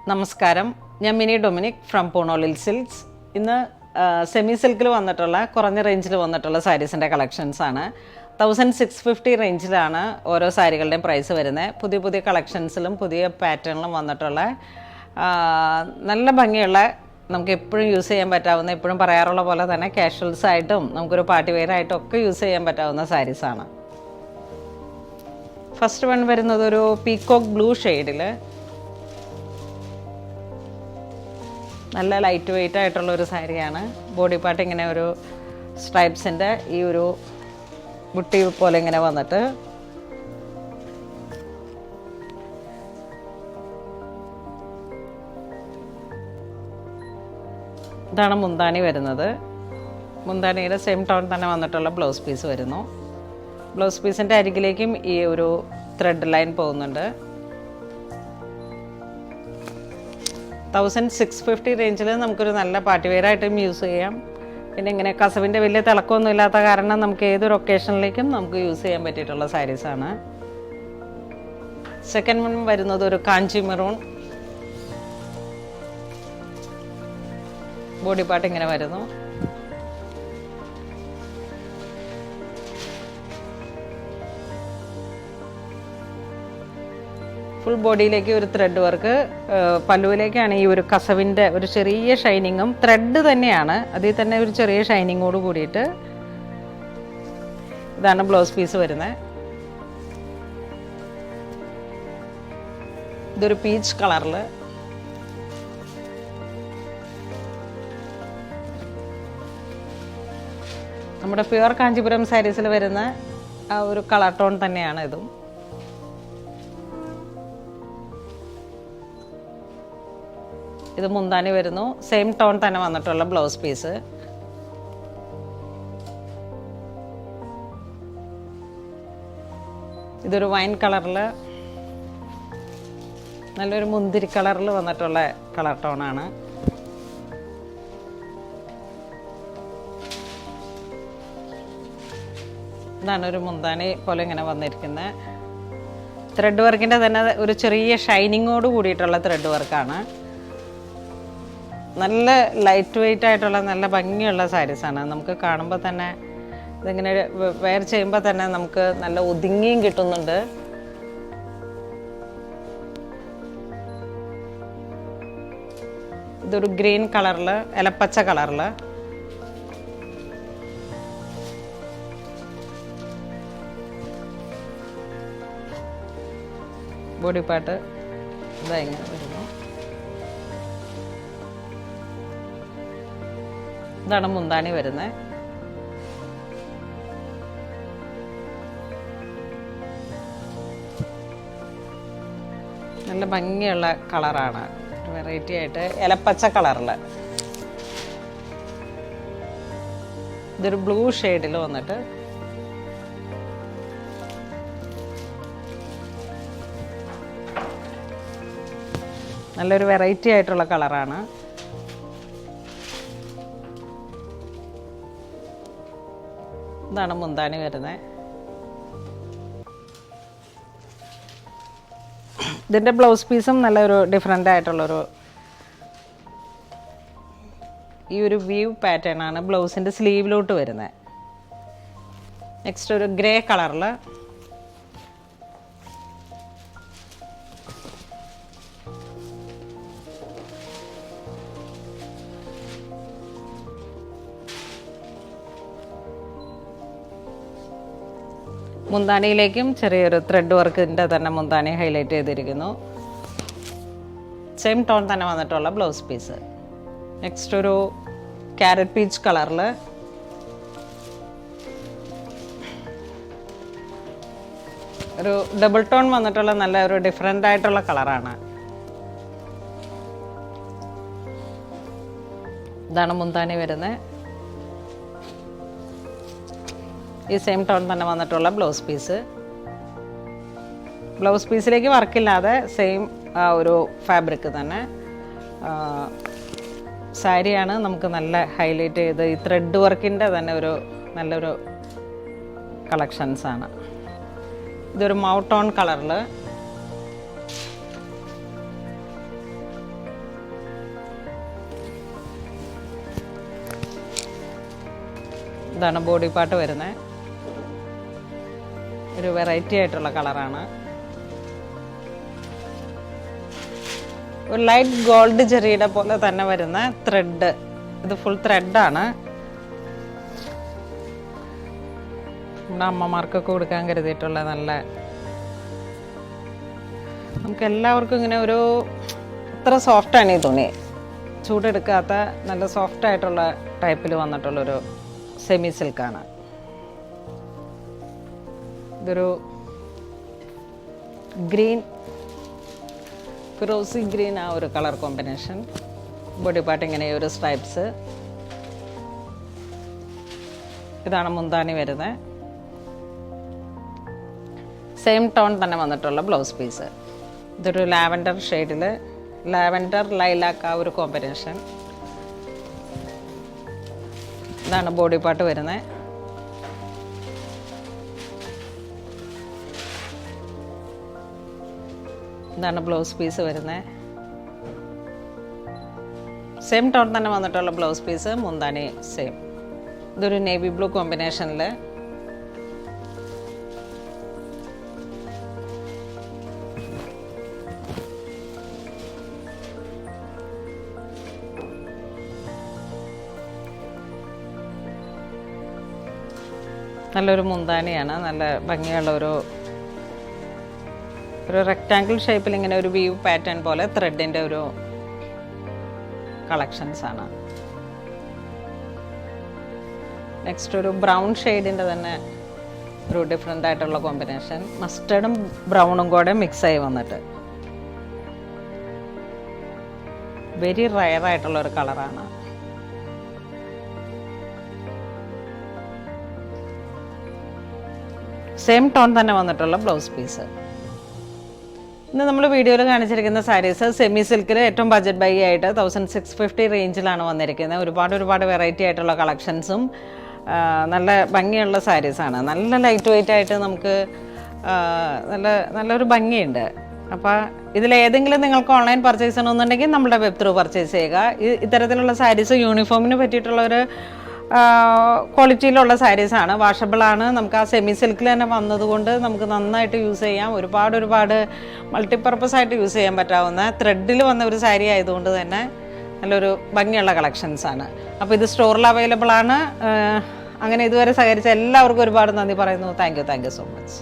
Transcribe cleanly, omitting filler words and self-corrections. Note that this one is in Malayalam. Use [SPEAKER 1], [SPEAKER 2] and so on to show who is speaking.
[SPEAKER 1] നമസ്കാരം, ഞാൻ മിനി ഡൊമിനിക് ഫ്രം പൂണോളിൽ സിൽക്സ്. ഇന്ന് സെമി സിൽക്കിൽ വന്നിട്ടുള്ള കുറഞ്ഞ റേഞ്ചിൽ വന്നിട്ടുള്ള സാരീസിൻ്റെ കളക്ഷൻസാണ്. 1650 റേഞ്ചിലാണ് ഓരോ സാരികളുടെയും പ്രൈസ് വരുന്നത്. പുതിയ പുതിയ കളക്ഷൻസിലും പുതിയ പാറ്റേണിലും വന്നിട്ടുള്ള നല്ല ഭംഗിയുള്ള, നമുക്ക് എപ്പോഴും യൂസ് ചെയ്യാൻ പറ്റാവുന്ന, എപ്പോഴും പറയാറുള്ള പോലെ തന്നെ കാഷ്വൽസ് ആയിട്ടും നമുക്കൊരു പാർട്ടി വെയർ ആയിട്ടും ഒക്കെ യൂസ് ചെയ്യാൻ പറ്റാവുന്ന സാരീസാണ്. ഫസ്റ്റ് വൺ വരുന്നത് ഒരു പീക്കോക്ക് ബ്ലൂ ഷെയ്ഡിൽ നല്ല ലൈറ്റ് വെയ്റ്റ് ആയിട്ടുള്ളൊരു സാരിയാണ്. ബോഡി പാർട്ട് ഇങ്ങനെ ഒരു സ്ട്രൈപ്സിൻ്റെ ഈ ഒരു ബുട്ടി പോലെ ഇങ്ങനെ വന്നിട്ട് ഇതാണ് മുന്താണി വരുന്നത്. മുന്താണിയുടെ സെയിം ടോൺ തന്നെ വന്നിട്ടുള്ള ബ്ലൗസ് പീസ് വരുന്നു. ബ്ലൗസ് പീസിൻ്റെ അരികിലേക്കും ഈ ഒരു ത്രെഡ് ലൈൻ പോകുന്നുണ്ട്. 1650 റേഞ്ചിൽ നമുക്കൊരു നല്ല പാർട്ടി വെയർ ആയിട്ടും യൂസ് ചെയ്യാം. പിന്നെ ഇങ്ങനെ കസവിൻ്റെ വലിയ തിളക്കമൊന്നും ഇല്ലാത്ത കാരണം നമുക്ക് ഏതൊരു ഒക്കേഷനിലേക്കും നമുക്ക് യൂസ് ചെയ്യാൻ പറ്റിയിട്ടുള്ള സാരീസാണ്. സെക്കൻഡ് വൺ വരുന്നത് ഒരു കാഞ്ചി മെറൂൺ. ബോഡി പാർട്ട് ഇങ്ങനെ വരുന്നു. ഫുൾ ബോഡിയിലേക്ക് ഒരു ത്രെഡ് വർക്ക്, പല്ലുവിലേക്കാണ് ഈ ഒരു കസവിൻ്റെ ഒരു ചെറിയ ഷൈനിങ്ങും, ത്രെഡ് തന്നെയാണ്, അതിൽ തന്നെ ഒരു ചെറിയ ഷൈനിങ്ങോട് കൂടിയിട്ട്. ഇതാണ് ബ്ലൗസ് പീസ് വരുന്നത്. ഇതൊരു പീച്ച് കളറിൽ നമ്മുടെ പ്യുവർ കാഞ്ചീപുരം സാരീസിൽ വരുന്ന ആ ഒരു കളർ ടോൺ തന്നെയാണ് ഇതും. ഇത് മുന്താണി വരുന്നു. സെയിം ടോൺ തന്നെ വന്നിട്ടുള്ള ബ്ലൗസ് പീസ്. ഇതൊരു വൈൻ കളറിൽ, നല്ലൊരു മുന്തിരി കളറിൽ വന്നിട്ടുള്ള കളർ ടോണാണ്. ഇതാണ് ഒരു മുന്താണി പോലെ ഇങ്ങനെ വന്നിരിക്കുന്നത്. ത്രെഡ് വർക്കിൻ്റെ തന്നെ ഒരു ചെറിയ ഷൈനിങ്ങോട് കൂടിയിട്ടുള്ള ത്രെഡ് വർക്കാണ്. നല്ല ലൈറ്റ് വെയ്റ്റ് ആയിട്ടുള്ള നല്ല ഭംഗിയുള്ള സാരീസാണ്. നമുക്ക് കാണുമ്പോൾ തന്നെ ഇതിങ്ങനെ വെയർ ചെയ്യുമ്പോൾ തന്നെ നമുക്ക് നല്ല ഒതുങ്ങിയും കിട്ടുന്നുണ്ട്. ഇതൊരു ഗ്രീൻ കളറിൽ, ഇലപ്പച്ച കളറിൽ. ബോഡി പാർട്ട് ഇതാ ഇങ്ങനെ വരുന്നു. ഇതാണ് മുന്താണി വരുന്നത്. നല്ല ഭംഗിയുള്ള കളറാണ്, വെറൈറ്റി ആയിട്ട് ഇലപ്പച്ച കളറിൽ. ഇതൊരു ബ്ലൂ ഷെയ്ഡിൽ വന്നിട്ട് നല്ലൊരു വെറൈറ്റി ആയിട്ടുള്ള കളറാണ്. ഇതാണ് മുന്താണി വരുന്നത്. ഇതിൻ്റെ ബ്ലൗസ് പീസും നല്ലൊരു ഡിഫറെൻ്റ് ആയിട്ടുള്ളൊരു ഈ ഒരു വ്യൂ പാറ്റേൺ ആണ് ബ്ലൗസിൻ്റെ സ്ലീവിലോട്ട് വരുന്നത്. നെക്സ്റ്റ് ഒരു ഗ്രേ കളറിൽ മുന്താണിയിലേക്കും ചെറിയൊരു ത്രെഡ് വർക്കിൻ്റെ തന്നെ മുന്താണി ഹൈലൈറ്റ് ചെയ്തിരിക്കുന്നു. സെയിം ടോൺ തന്നെ വന്നിട്ടുള്ള ബ്ലൗസ് പീസ്. നെക്സ്റ്റ് ഒരു ക്യാരറ്റ് പീച്ച് കളറിൽ ഒരു ഡബിൾ ടോൺ വന്നിട്ടുള്ള നല്ല ഒരു ഡിഫറെൻ്റ് ആയിട്ടുള്ള കളറാണ്. ഇതാണ് മുന്താണി വരുന്നത്. ഈ സെയിം ടോൺ തന്നെ വന്നിട്ടുള്ള ബ്ലൗസ് പീസ്. ബ്ലൗസ് പീസിലേക്ക് വർക്കില്ലാതെ സെയിം ആ ഒരു ഫാബ്രിക് തന്നെ സാരിയാണ് നമുക്ക് നല്ല ഹൈലൈറ്റ് ചെയ്ത് ഈ ത്രെഡ് വർക്കിൻ്റെ തന്നെ ഒരു നല്ലൊരു കളക്ഷൻസാണ്. ഇതൊരു മൗ ടോൺ കളറിൽ ഇതാണ് ബോഡി പാർട്ട് വരുന്നത്. ഒരു വെറൈറ്റി ആയിട്ടുള്ള കളറാണ്. ഒരു ലൈറ്റ് ഗോൾഡ് ജെറിയുടെ പോലെ തന്നെ വരുന്ന ത്രെഡ്. ഇത് ഫുൾ ത്രെഡാണ്. നമ്മുടെ അമ്മമാർക്കൊക്കെ കൊടുക്കാൻ കരുതിയിട്ടുള്ള നല്ല, നമുക്ക് എല്ലാവർക്കും ഇങ്ങനെ ഒരു അത്ര സോഫ്റ്റാണ് ഈ തുണി. ചൂടെടുക്കാത്ത നല്ല സോഫ്റ്റ് ആയിട്ടുള്ള ടൈപ്പിൽ വന്നിട്ടുള്ളൊരു സെമി സിൽക്കാണ്. ഇതൊരു ഗ്രീൻ, ഫിറോസി ഗ്രീൻ, ആ ഒരു കളർ കോമ്പിനേഷൻ. ബോഡി പാർട്ട് ഇങ്ങനെ ഒരു സ്ട്രൈപ്സ്. ഇതാണ് മുന്താണി വരുന്നത്. സെയിം ടോൺ തന്നെ വന്നിട്ടുള്ള ബ്ലൗസ് പീസ്. ഇതൊരു ലാവൻഡർ ഷെയ്ഡിൽ, ലാവൻഡർ ലൈലാക്ക് ആ ഒരു കോമ്പിനേഷൻ. ഇതാണ് ബോഡി പാർട്ട് വരുന്നത്. ഇതാണ് ബ്ലൗസ് പീസ് വരുന്നത്. സെയിം ടോൺ തന്നെ വന്നിട്ടുള്ള ബ്ലൗസ് പീസ്, മുന്താണി സെയിം. ഇതൊരു നേവി ബ്ലൂ കോമ്പിനേഷനിൽ. നല്ലൊരു മുന്താണിയാണ്. നല്ല ഭംഗിയുള്ള ഒരു റെക്റ്റാങ്കിൾ ഷേപ്പിൽ ഇങ്ങനെ ഒരു വീവ് പാറ്റേൺ പോലെ ത്രെഡിൻ്റെ ഒരു കളക്ഷൻസ് ആണ്. നെക്സ്റ്റ് ഒരു ബ്രൗൺ ഷെയ്ഡിൻ്റെ തന്നെ ഒരു ഡിഫറെൻ്റ് ആയിട്ടുള്ള കോമ്പിനേഷൻ. മസ്റ്റർഡും ബ്രൗണും കൂടെ മിക്സ് ആയി വന്നിട്ട് വെരി റയർ ആയിട്ടുള്ള ഒരു കളറാണ്. സെയിം ടോൺ തന്നെ വന്നിട്ടുള്ള ബ്ലൗസ് പീസ്. ഇന്ന് നമ്മൾ വീഡിയോയിൽ കാണിച്ചിരിക്കുന്ന സാരീസ് സെമി സിൽക്കിൽ ഏറ്റവും ബഡ്ജറ്റ് ബൈ ആയിട്ട് 1650 റേഞ്ചിലാണ് വന്നിരിക്കുന്നത്. ഒരുപാട് വെറൈറ്റി ആയിട്ടുള്ള കളക്ഷൻസും നല്ല ഭംഗിയുള്ള സാരീസാണ്. നല്ല ലൈറ്റ് വെയിറ്റ് ആയിട്ട് നമുക്ക് നല്ലൊരു ഭംഗിയുണ്ട്. അപ്പോൾ ഇതിലേതെങ്കിലും നിങ്ങൾക്ക് ഓൺലൈൻ പർച്ചേസ് ചെയ്യണമെന്നുണ്ടെങ്കിൽ നമ്മുടെ വെബ് ത്രൂ പർച്ചേസ് ചെയ്യുക. ഇത്തരത്തിലുള്ള സാരീസ് യൂണിഫോമിന് പറ്റിയിട്ടുള്ളൊരു ക്വാളിറ്റിയിലുള്ള സാരീസാണ്. വാഷബിളാണ്. നമുക്ക് ആ സെമി സിൽക്കിൽ തന്നെ വന്നതുകൊണ്ട് നമുക്ക് നന്നായിട്ട് യൂസ് ചെയ്യാം. ഒരുപാട് മൾട്ടിപ്പർപ്പസ് ആയിട്ട് യൂസ് ചെയ്യാൻ പറ്റാവുന്ന ത്രെഡിൽ വന്ന ഒരു സാരി ആയതുകൊണ്ട് തന്നെ നല്ലൊരു ഭംഗിയുള്ള കളക്ഷൻസാണ്. അപ്പോൾ ഇത് സ്റ്റോറിൽ അവൈലബിൾ ആണ്. അങ്ങനെ ഇതുവരെ സഹകരിച്ച എല്ലാവർക്കും ഒരുപാട് നന്ദി പറയുന്നു. Thank you so much.